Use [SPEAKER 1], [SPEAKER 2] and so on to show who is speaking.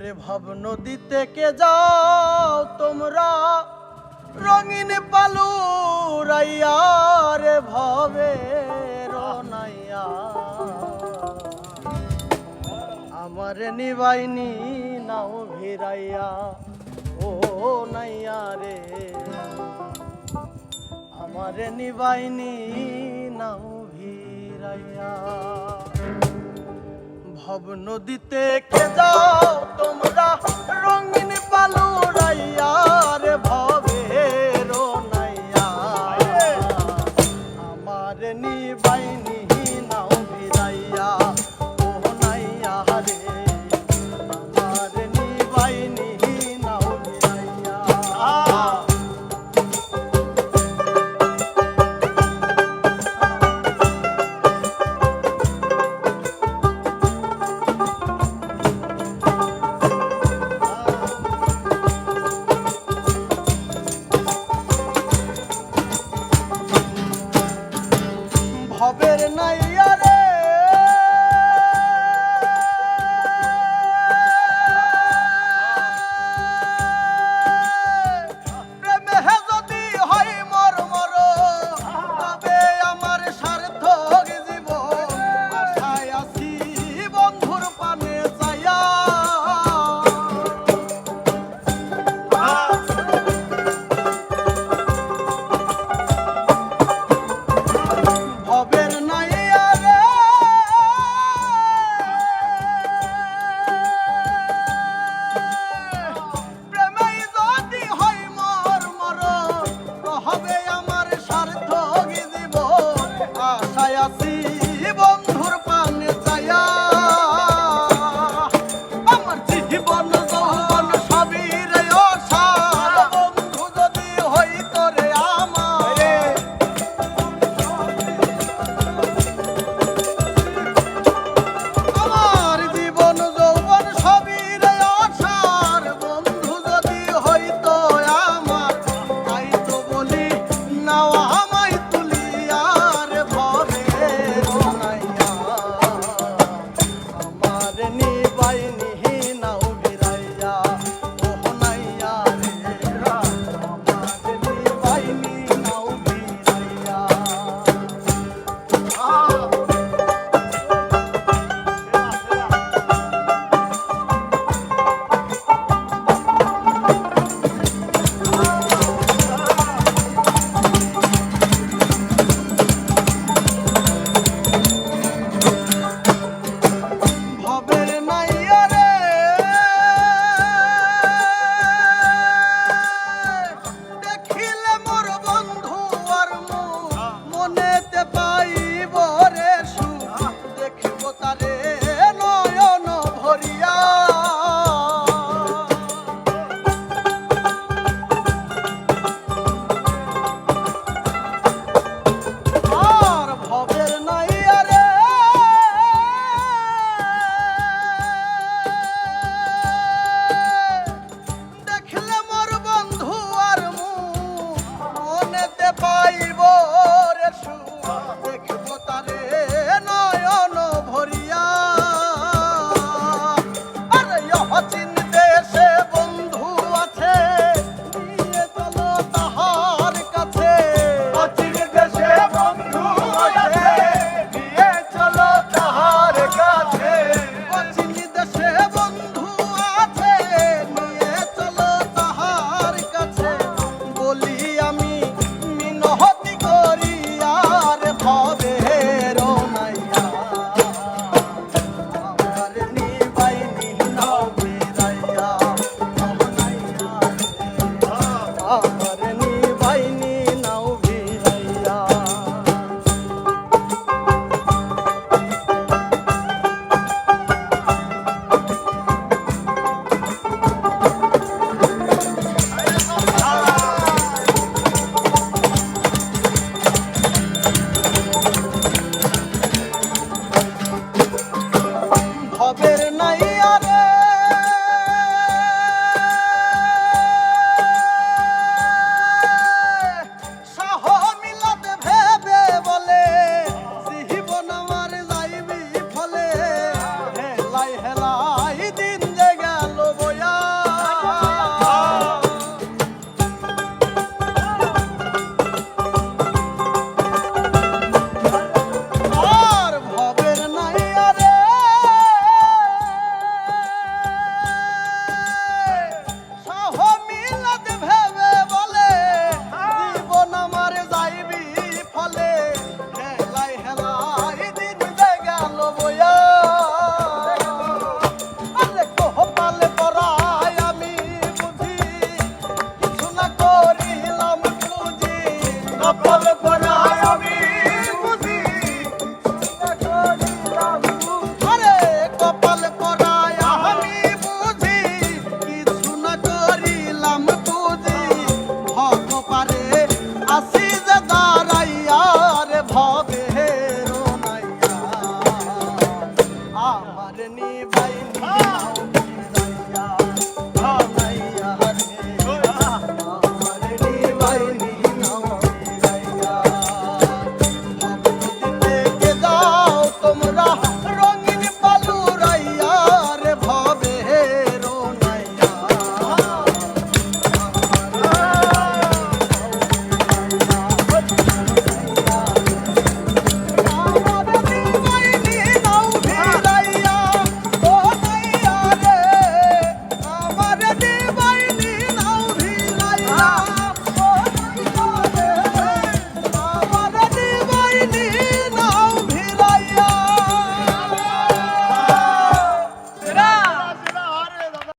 [SPEAKER 1] ওরে ভাব নদীতে কে যাও তোমরা রঙিন পালু রাইয়া রে ভবে রনাইয়া আমার নিবাইনি নাও ভিড়াইয়া ও নাইয়া রে আমার নিবাইনি নাও ভিড়াইয়া ভব নদীতে কে যাও তোমরা রঙিন পালু রাইয়া রে ভবে রনাইয়া আমার নিবাইনি নাও ভিড়াইয়া ও নাইয়া রে আমার নিবাইনি নাও ভিড়াইয়া ভবের নাইয়া রে প্রেমে যদি হয় মর মর তবে আমার সার্থক জীবন আশায় আছি বন্ধুর পানে চাইয়া ভবের নাইয়া রে প্রেমে যদি হয় মর মর হবে আমার সার্থক জীবন আশায় আছি বন্ধুর পানে চাইয়া আমার জীবন